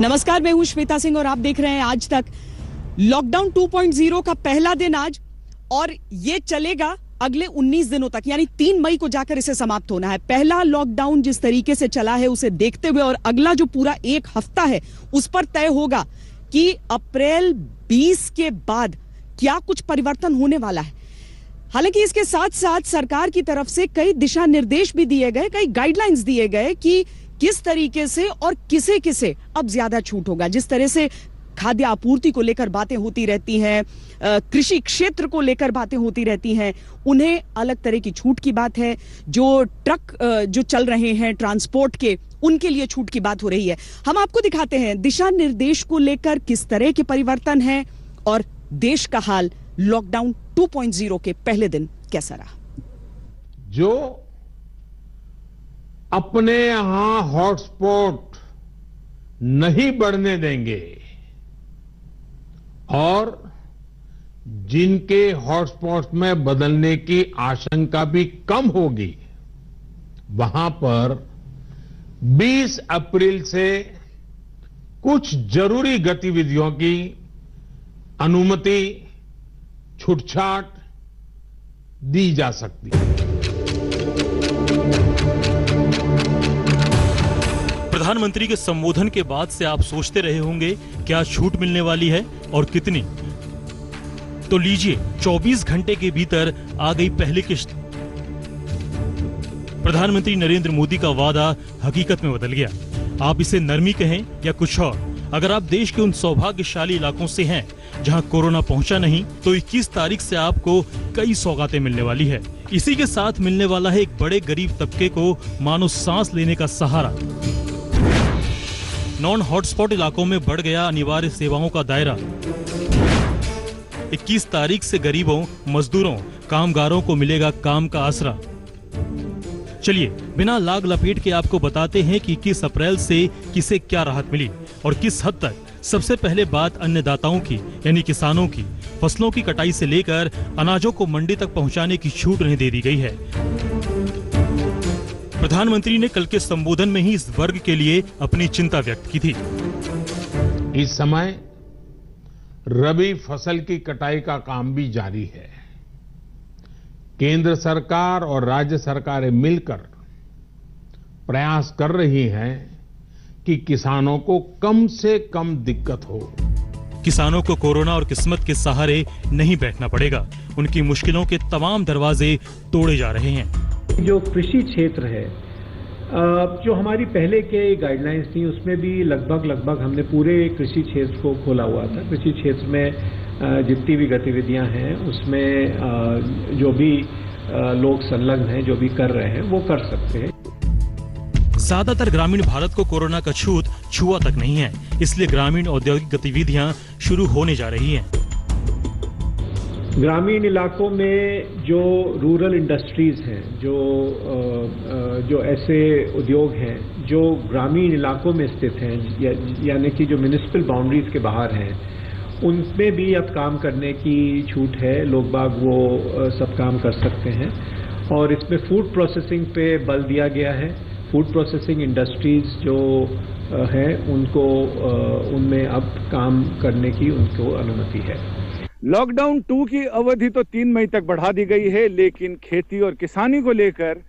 नमस्कार, मैं हूं श्वेता सिंह और आप देख रहे हैं आज तक। लॉकडाउन 2.0 का पहला दिन आज, और ये चलेगा अगले 19 दिनों तक, यानी 3 मई को जाकर इसे समाप्त होना है। पहला लॉकडाउन जिस तरीके से चला है उसे देखते हुए और अगला जो पूरा एक हफ्ता है उस पर तय होगा कि अप्रैल 20 के बाद क्या कुछ परिवर्तन होने वाला है। हालांकि इसके साथ साथ सरकार की तरफ से कई दिशा निर्देश भी दिए गए, कई गाइडलाइंस दिए गए कि किस तरीके से और किसे किसे अब ज्यादा छूट होगा। जिस तरह से खाद्य आपूर्ति को लेकर बातें होती रहती हैं, कृषि क्षेत्र को लेकर बातें होती रहती हैं, उन्हें अलग तरह की छूट की बात है। जो ट्रक जो चल रहे हैं ट्रांसपोर्ट के, उनके लिए छूट की बात हो रही है। हम आपको दिखाते हैं दिशा निर्देश को लेकर किस तरह के परिवर्तन हैं और देश का हाल लॉकडाउन 2.0 के पहले दिन कैसा रहा। जो अपने यहां हॉटस्पॉट नहीं बढ़ने देंगे और जिनके हॉटस्पॉट में बदलने की आशंका भी कम होगी, वहां पर 20 अप्रैल से कुछ जरूरी गतिविधियों की अनुमति, छूटछाट दी जा सकती है। प्रधानमंत्री के संबोधन के बाद से आप सोचते रहे होंगे क्या छूट मिलने वाली है और कितनी। तो लीजिए, 24 घंटे के भीतर आ गई पहली किश्त। प्रधानमंत्री नरेंद्र मोदी का वादा हकीकत में बदल गया। आप इसे नरमी कहें या कुछ और, अगर आप देश के उन सौभाग्यशाली इलाकों से हैं जहां कोरोना पहुंचा नहीं, तो 21 तारीख से आपको कई सौगातें मिलने वाली है। इसी के साथ मिलने वाला है एक बड़े गरीब तबके को मानो सांस लेने का सहारा। नॉन हॉटस्पॉट इलाकों में बढ़ गया अनिवार्य सेवाओं का दायरा। 21 तारीख से गरीबों, मजदूरों, कामगारों को मिलेगा काम का आसरा। चलिए, बिना लाग लपेट के आपको बताते हैं कि 21 अप्रैल से किसे क्या राहत मिली और किस हद तक। सबसे पहले बात अन्नदाताओं की, यानी किसानों की। फसलों की कटाई से लेकर अनाजों को मंडी तक पहुंचाने की छूट उन्हें दे दी गई है। प्रधानमंत्री ने कल के संबोधन में ही इस वर्ग के लिए अपनी चिंता व्यक्त की थी। इस समय रबी फसल की कटाई का काम भी जारी है। केंद्र सरकार और राज्य सरकारें मिलकर प्रयास कर रही हैं कि किसानों को कम से कम दिक्कत हो। किसानों को कोरोना और किस्मत के सहारे नहीं बैठना पड़ेगा। उनकी मुश्किलों के तमाम दरवाजे तोड़े जा रहे हैं। जो कृषि क्षेत्र है, जो हमारी पहले के गाइडलाइंस थी उसमें भी लगभग हमने पूरे कृषि क्षेत्र को खोला हुआ था। कृषि क्षेत्र में जितनी भी गतिविधियां हैं उसमें जो भी लोग संलग्न हैं, जो भी कर रहे हैं, वो कर सकते हैं। ज्यादातर ग्रामीण भारत को कोरोना का छुआ तक नहीं है, इसलिए ग्रामीण औद्योगिक गतिविधियां शुरू होने जा रही हैं। ग्रामीण इलाकों में जो रूरल इंडस्ट्रीज हैं, जो ऐसे उद्योग हैं जो ग्रामीण इलाकों में स्थित हैं, यानी कि जो म्युनिसिपल बाउंड्रीज के बाहर हैं, उनमें भी अब काम करने की छूट है। लोग बाग वो सब काम कर सकते हैं और इसमें फूड प्रोसेसिंग पे बल दिया गया है। फूड प्रोसेसिंग इंडस्ट्रीज जो हैं उनको उनमें अब काम करने की उनको अनुमति है। लॉकडाउन 2 की अवधि तो 3 मई तक बढ़ा दी गई है, लेकिन खेती और किसानी को लेकर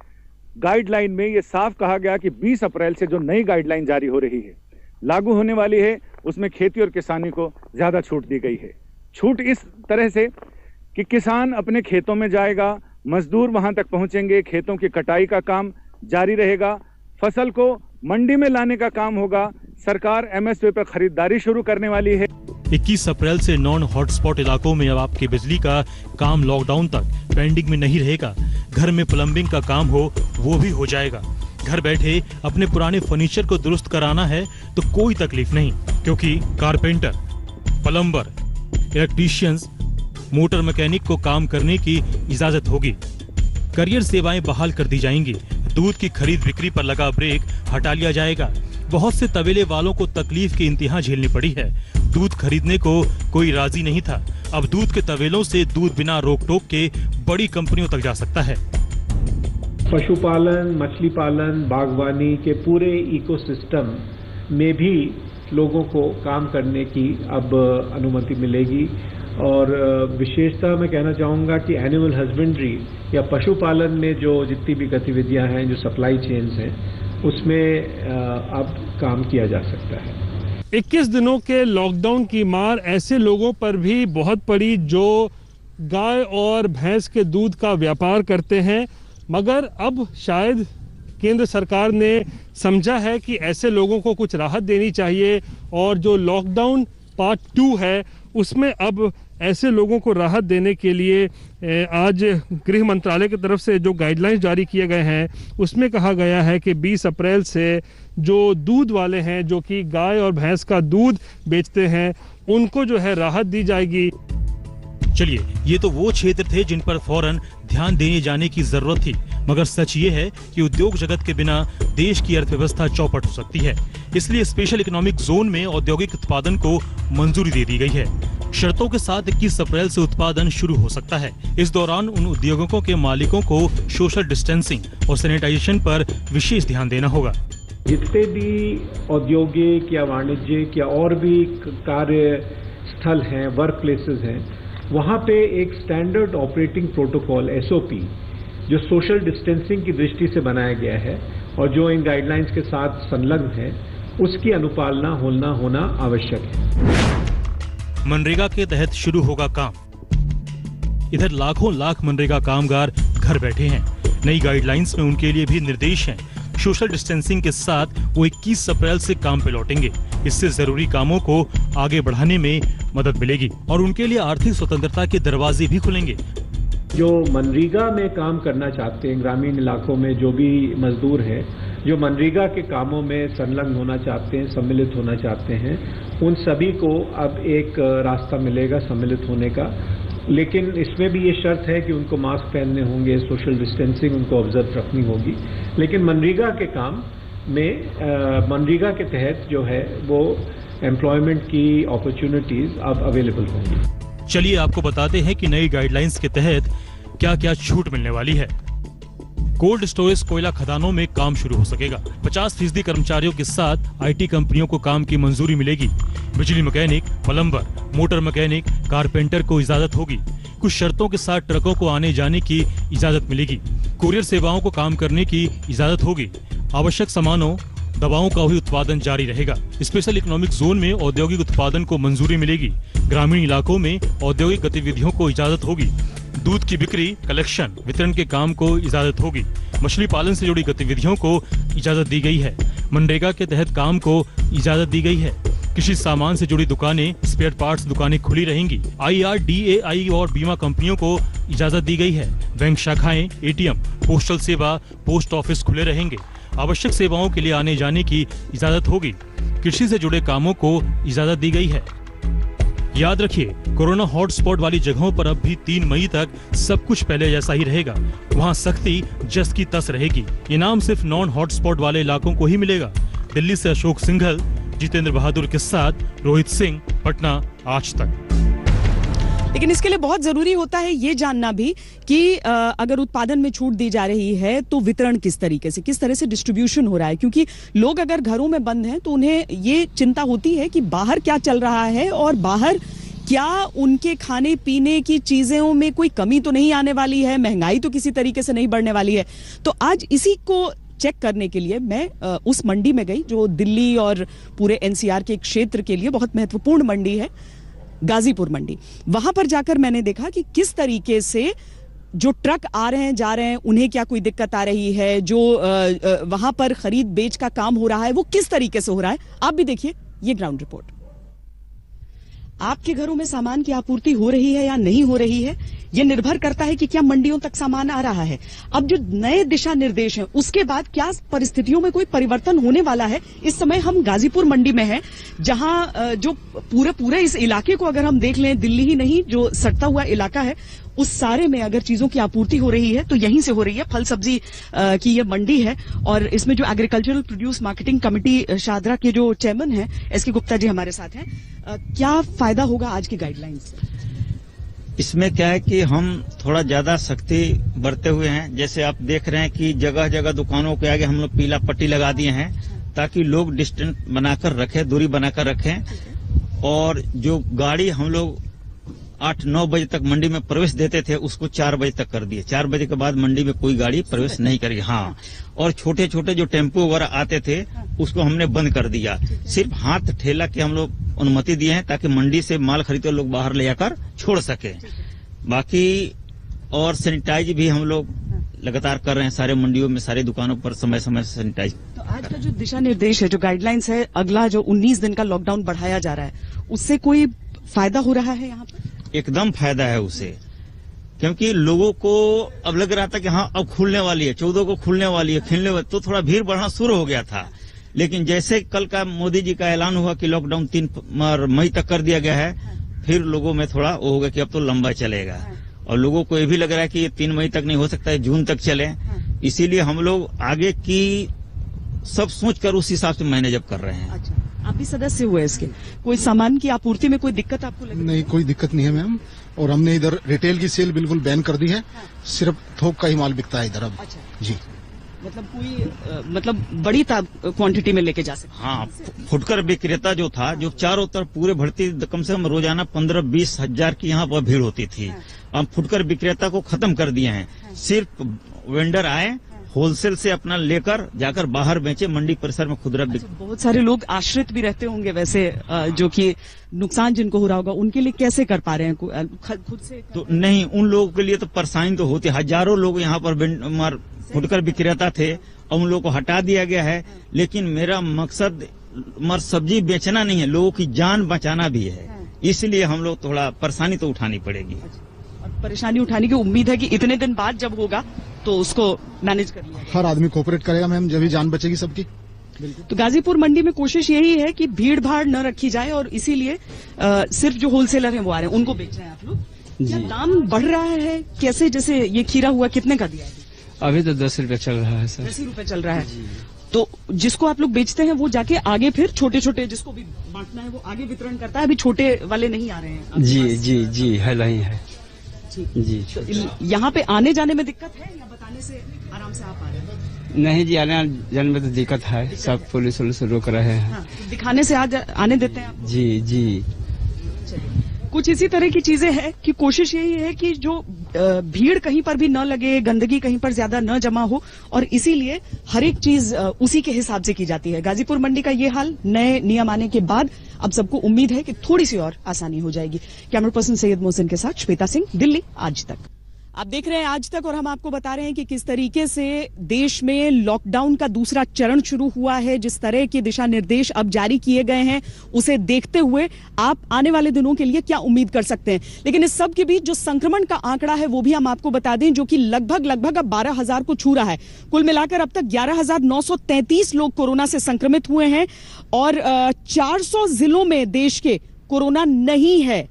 गाइडलाइन में ये साफ कहा गया कि 20 अप्रैल से जो नई गाइडलाइन जारी हो रही है, लागू होने वाली है, उसमें खेती और किसानी को ज्यादा छूट दी गई है। छूट इस तरह से कि किसान अपने खेतों में जाएगा, मजदूर वहां तक पहुंचेंगे, खेतों की कटाई का काम जारी रहेगा, फसल को मंडी में लाने का काम होगा। सरकार एमएसपी पर खरीदारी शुरू करने वाली है। 21 अप्रैल से नॉन हॉटस्पॉट इलाकों में अब आपकी बिजली का काम लॉकडाउन तक पेंडिंग में नहीं रहेगा। घर में प्लम्बिंग का काम हो वो भी हो जाएगा। घर बैठे अपने पुराने फर्नीचर को दुरुस्त कराना है तो कोई तकलीफ नहीं, क्योंकि carpenter, plumber, electricians, motor mechanic को काम करने की इजाजत होगी। करियर सेवाएं बहाल कर दी जाएंगी। दूध की खरीद बिक्री पर लगा ब्रेक हटा लिया जाएगा। बहुत से तबेले वालों को तकलीफ की इंतहा झेलनी पड़ी है। दूध खरीदने को कोई राजी नहीं था। अब दूध के तबेलों से दूध बिना रोक टोक के बड़ी कंपनियों तक जा सकता है। पशुपालन, मछली पालन, बागवानी के पूरे इकोसिस्टम में भी लोगों को काम करने की अब अनुमति मिलेगी। और विशेषतः मैं कहना चाहूँगा कि एनिमल हस्बेंड्री या पशुपालन में जो जितनी भी गतिविधियां हैं, जो सप्लाई चेन्स हैं, उसमें अब काम किया जा सकता है। 21 दिनों के लॉकडाउन की मार ऐसे लोगों पर भी बहुत पड़ी जो गाय और भैंस के दूध का व्यापार करते हैं, मगर अब शायद केंद्र सरकार ने समझा है कि ऐसे लोगों को कुछ राहत देनी चाहिए और जो लॉकडाउन पार्ट 2 है उसमें अब ऐसे लोगों को राहत देने के लिए आज गृह मंत्रालय की तरफ से जो गाइडलाइंस जारी किए गए हैं उसमें कहा गया है कि 20 अप्रैल से जो दूध वाले हैं, जो कि गाय और भैंस का दूध बेचते हैं, उनको जो है राहत दी जाएगी। चलिए, ये तो वो क्षेत्र थे जिन पर फौरन ध्यान देने जाने की जरूरत थी, मगर सच ये है कि उद्योग जगत के बिना देश की अर्थव्यवस्था चौपट हो सकती है। इसलिए स्पेशल इकोनॉमिक जोन में औद्योगिक उत्पादन को मंजूरी दे दी गई है। शर्तों के साथ 21 अप्रैल से उत्पादन शुरू हो सकता है। इस दौरान उन उद्योगों के मालिकों को सोशल डिस्टेंसिंग और सैनिटाइजेशन पर विशेष ध्यान देना होगा। जितने भी औद्योगिक या वाणिज्यिक या और भी कार्य स्थल हैं, वर्क प्लेसेस हैं, वहाँ पे एक स्टैंडर्ड ऑपरेटिंग प्रोटोकॉल SOP जो सोशल डिस्टेंसिंग की दृष्टि से बनाया गया है और जो इन गाइडलाइंस के साथ संलग्न है, उसकी अनुपालना होना आवश्यक है। मनरेगा के तहत शुरू होगा काम। इधर लाखों लाख मनरेगा कामगार घर बैठे हैं। नई गाइडलाइंस में उनके लिए भी निर्देश हैं। सोशल डिस्टेंसिंग के साथ वो 21 अप्रैल से काम पे लौटेंगे। इससे जरूरी कामों को आगे बढ़ाने में मदद मिलेगी और उनके लिए आर्थिक स्वतंत्रता के दरवाजे भी खुलेंगे। जो मनरेगा में काम करना चाहते हैं, ग्रामीण इलाकों में जो भी मजदूर हैं, जो मनरेगा के कामों में संलग्न होना चाहते हैं, सम्मिलित होना चाहते हैं, उन सभी को अब एक रास्ता मिलेगा सम्मिलित होने का। लेकिन इसमें भी ये शर्त है कि उनको मास्क पहनने होंगे, सोशल डिस्टेंसिंग उनको ऑब्जर्व रखनी होगी। लेकिन मनरेगा के काम में मनरेगा के तहत जो है वो एम्प्लॉयमेंट की अपॉर्चुनिटीज अब अवेलेबल होंगी। चलिए आपको बताते हैं कि नई गाइडलाइंस के तहत क्या क्या छूट मिलने वाली है। कोल्ड स्टोरेज कोयला खदानों में काम शुरू हो सकेगा। 50% कर्मचारियों के साथ IT कंपनियों को काम की मंजूरी मिलेगी। बिजली mechanic, plumber, motor mechanic, carpenter को इजाजत होगी। कुछ शर्तों के साथ ट्रकों को आने जाने की इजाजत मिलेगी। कुरियर सेवाओं को काम करने की इजाजत होगी। आवश्यक सामानों, दवाओं का भी उत्पादन जारी रहेगा। स्पेशल इकोनॉमिक जोन में औद्योगिक उत्पादन को मंजूरी मिलेगी। ग्रामीण इलाकों में औद्योगिक गतिविधियों को इजाजत होगी। दूध की बिक्री, कलेक्शन, वितरण के काम को इजाजत होगी। मछली पालन से जुड़ी गतिविधियों को इजाजत दी गई है। मनरेगा के तहत काम को इजाजत दी गई है। कृषि सामान से जुड़ी दुकानें, स्पेयर पार्ट्स दुकानें खुली रहेंगी। IRDAI और बीमा कंपनियों को इजाजत दी गई है। बैंक शाखाएं, ATM, पोस्टल सेवा, पोस्ट ऑफिस खुले रहेंगे। आवश्यक सेवाओं के लिए आने जाने की इजाजत होगी। कृषि से जुड़े कामों को इजाजत दी गई है। याद रखिए, कोरोना हॉटस्पॉट वाली जगहों पर अब भी 3 मई तक सब कुछ पहले जैसा ही रहेगा। वहां सख्ती जस की तस रहेगी। इनाम सिर्फ नॉन हॉटस्पॉट वाले इलाकों को ही मिलेगा। दिल्ली से अशोक सिंघल, जितेंद्र बहादुर के साथ रोहित सिंह, पटना, आज तक। लेकिन इसके लिए बहुत जरूरी होता है ये जानना भी कि अगर उत्पादन में छूट दी जा रही है तो वितरण किस तरीके से, किस तरह से डिस्ट्रीब्यूशन हो रहा है। क्योंकि लोग अगर घरों में बंद हैं तो उन्हें ये चिंता होती है कि बाहर क्या चल रहा है और बाहर क्या उनके खाने पीने की चीजों में कोई कमी तो नहीं आने वाली है, महंगाई तो किसी तरीके से नहीं बढ़ने वाली है। तो आज इसी को चेक करने के लिए मैं उस मंडी में गई जो दिल्ली और पूरे NCR के क्षेत्र के लिए बहुत महत्वपूर्ण मंडी है, गाजीपुर मंडी। वहां पर जाकर मैंने देखा कि किस तरीके से जो ट्रक आ रहे हैं, जा रहे हैं, उन्हें क्या कोई दिक्कत आ रही है, जो वहां पर खरीद बेच का काम हो रहा है वो किस तरीके से हो रहा है। आप भी देखिए ये ग्राउंड रिपोर्ट। आपके घरों में सामान की आपूर्ति हो रही है या नहीं हो रही है, यह निर्भर करता है कि क्या मंडियों तक सामान आ रहा है। अब जो नए दिशा निर्देश हैं उसके बाद क्या परिस्थितियों में कोई परिवर्तन होने वाला है। इस समय हम गाजीपुर मंडी में हैं, जहां जो पूरे इस इलाके को अगर हम देख लें, दिल्ली ही नहीं जो सटता हुआ इलाका है उस सारे में अगर चीजों की आपूर्ति हो रही है तो यहीं से हो रही है। फल सब्जी की ये मंडी है और इसमें जो agricultural produce marketing committee Shahdara के जो चेयरमैन हैं SK गुप्ता जी हमारे साथ हैं। क्या फायदा होगा आज की गाइडलाइन से? इसमें क्या है कि हम थोड़ा ज्यादा सख्ती बरते हुए हैं। जैसे आप देख रहे हैं कि जगह जगह दुकानों के आगे हम लोग पीला पट्टी लगा दिए हैं ताकि लोग डिस्टेंस बनाकर रखें, दूरी बनाकर रखें। और जो गाड़ी हम लोग 8-9 बजे तक मंडी में प्रवेश देते थे उसको 4 बजे तक कर दिए। 4 बजे के बाद मंडी में कोई गाड़ी प्रवेश नहीं करेगी। हाँ, और छोटे छोटे जो टेम्पो वगैरह आते थे उसको हमने बंद कर दिया। सिर्फ हाथ ठेला के हम लोग अनुमति दिए हैं ताकि मंडी से माल खरीदते लोग बाहर ले जाकर छोड़ सके। बाकी और सैनिटाइज भी हम लोग लगातार कर रहे हैं, सारे मंडियों में, सारी दुकानों पर समय समय से सैनिटाइज। तो आज का जो दिशा निर्देश है, जो गाइडलाइंस है, अगला जो 19 दिन का लॉकडाउन बढ़ाया जा रहा है, उससे कोई फायदा हो रहा है यहाँ पर? एकदम फायदा है उसे, क्योंकि लोगों को अब लग रहा था कि हाँ अब खुलने वाली है, 14 को खुलने वाली है, खिलने वाली, तो थोड़ा भीड़ बढ़ना शुरू हो गया था। लेकिन जैसे कल का मोदी जी का ऐलान हुआ कि लॉकडाउन 3 मई तक कर दिया गया है, फिर लोगों में थोड़ा वो होगा कि अब तो लंबा चलेगा। और लोगों को ये भी लग रहा है कि ये 3 मई तक नहीं हो सकता है, जून तक चले। इसीलिए हम लोग आगे की सब सोचकर उस हिसाब से मैनेज कर रहे हैं। अच्छा, आप भी सदस्य हुए इसके? कोई सामान की आपूर्ति में कोई दिक्कत आपको लगी? नहीं, कोई दिक्कत नहीं है मैम। और हमने इधर रिटेल की सेल बिल्कुल बैन कर दी है। सिर्फ थोक का ही माल बिकता है इधर अब। अच्छा जी, मतलब कोई मतलब बड़ी क्वांटिटी में लेके जा सकते? हाँ, फुटकर विक्रेता जो था, जो चारों तरफ पूरे भर्ती, कम से कम रोजाना 15-20 हजार की यहाँ पर भीड़ होती थी। हम फुटकर विक्रेता को खत्म कर दिए हैं। सिर्फ वेंडर आए, होलसेल से अपना लेकर जाकर बाहर बेचे, मंडी परिसर में खुदरा बिक। बहुत सारे लोग आश्रित भी रहते होंगे वैसे, जो कि नुकसान जिनको हो रहा होगा, उनके लिए कैसे कर पा रहे हैं? खुद से तो नहीं, उन लोगों के लिए तो परेशानी तो होती है। हजारों लोग यहाँ पर फुटकर विक्रेता थे और उन लोगों को हटा दिया गया है। लेकिन मेरा मकसद सब्जी बेचना नहीं है, लोगों की जान बचाना भी है। इसलिए हम लोग थोड़ा परेशानी तो उठानी पड़ेगी। और परेशानी उठाने की उम्मीद है कि इतने दिन बाद जब होगा तो उसको मैनेज कर लिया। हर आदमी कोऑपरेट करेगा मैम, जब भी जान बचेगी सबकी। तो गाजीपुर मंडी में कोशिश यही है कि भीड़ भाड़ न रखी जाए और इसीलिए सिर्फ जो होलसेलर हैं वो आ रहे हैं, उनको बेच रहे हैं आप लोग। क्या दाम बढ़ रहा है? कैसे? जैसे ये खीरा हुआ, कितने का दिया है? अभी तो 10 रुपए चल रहा है सर। 10 रुपए चल रहा है। तो जिसको आप लोग बेचते हैं वो जाके आगे फिर छोटे छोटे जिसको भी बांटना है वो आगे वितरण करता है? अभी छोटे वाले नहीं आ रहे हैं? जी है, नहीं है जी। तो यहाँ पे आने जाने में दिक्कत है या बताने से आराम से आप आ रहे हैं? नहीं जी, आने जाने में तो दिक्कत है, सब पुलिस रोक रहे हैं। हाँ, दिखाने से आने देते हैं आप? जी। कुछ इसी तरह की चीजें हैं कि कोशिश यही है कि जो भीड़ कहीं पर भी न लगे, गंदगी कहीं पर ज्यादा न जमा हो, और इसीलिए हर एक चीज उसी के हिसाब से की जाती है। गाजीपुर मंडी का ये हाल, नए नियम आने के बाद अब सबको उम्मीद है कि थोड़ी सी और आसानी हो जाएगी। कैमरा पर्सन सैयद मोहसिन के साथ श्वेता सिंह, दिल्ली आज तक। आप देख रहे हैं आज तक और हम आपको बता रहे हैं कि किस तरीके से देश में लॉकडाउन का दूसरा चरण शुरू हुआ है। जिस तरह के दिशा निर्देश अब जारी किए गए हैं उसे देखते हुए आप आने वाले दिनों के लिए क्या उम्मीद कर सकते हैं। लेकिन इस सब के बीच जो संक्रमण का आंकड़ा है वो भी हम आपको बता दें, जो कि लगभग अब 12,000 को छू रहा है। कुल मिलाकर अब तक 11,933 लोग कोरोना से संक्रमित हुए हैं और 400 जिलों में देश के कोरोना नहीं है।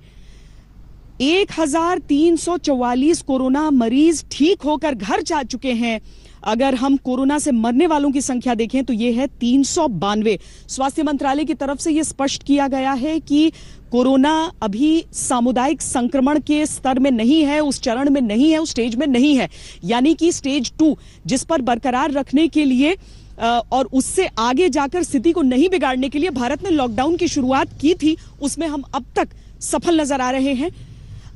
1,344 कोरोना मरीज ठीक होकर घर जा चुके हैं। अगर हम कोरोना से मरने वालों की संख्या देखें तो यह है 392। स्वास्थ्य मंत्रालय की तरफ से यह स्पष्ट किया गया है कि कोरोना अभी सामुदायिक संक्रमण के स्तर में नहीं है, उस चरण में नहीं है, उस स्टेज में नहीं है, यानी कि स्टेज 2, जिस पर बरकरार रखने के लिए और उससे आगे जाकर स्थिति को नहीं बिगाड़ने के लिए भारत ने लॉकडाउन की शुरुआत की थी, उसमें हम अब तक सफल नजर आ रहे हैं।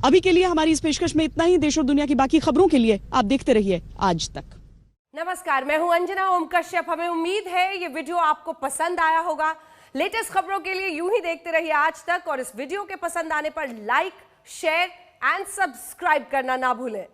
अभी के लिए हमारी इस पेशकश में इतना ही। देश और दुनिया की बाकी खबरों के लिए आप देखते रहिए आज तक। नमस्कार, मैं हूं अंजना ओम कश्यप। हमें उम्मीद है ये वीडियो आपको पसंद आया होगा। लेटेस्ट खबरों के लिए यूं ही देखते रहिए आज तक और इस वीडियो के पसंद आने पर लाइक, शेयर एंड सब्सक्राइब करना ना भूलें।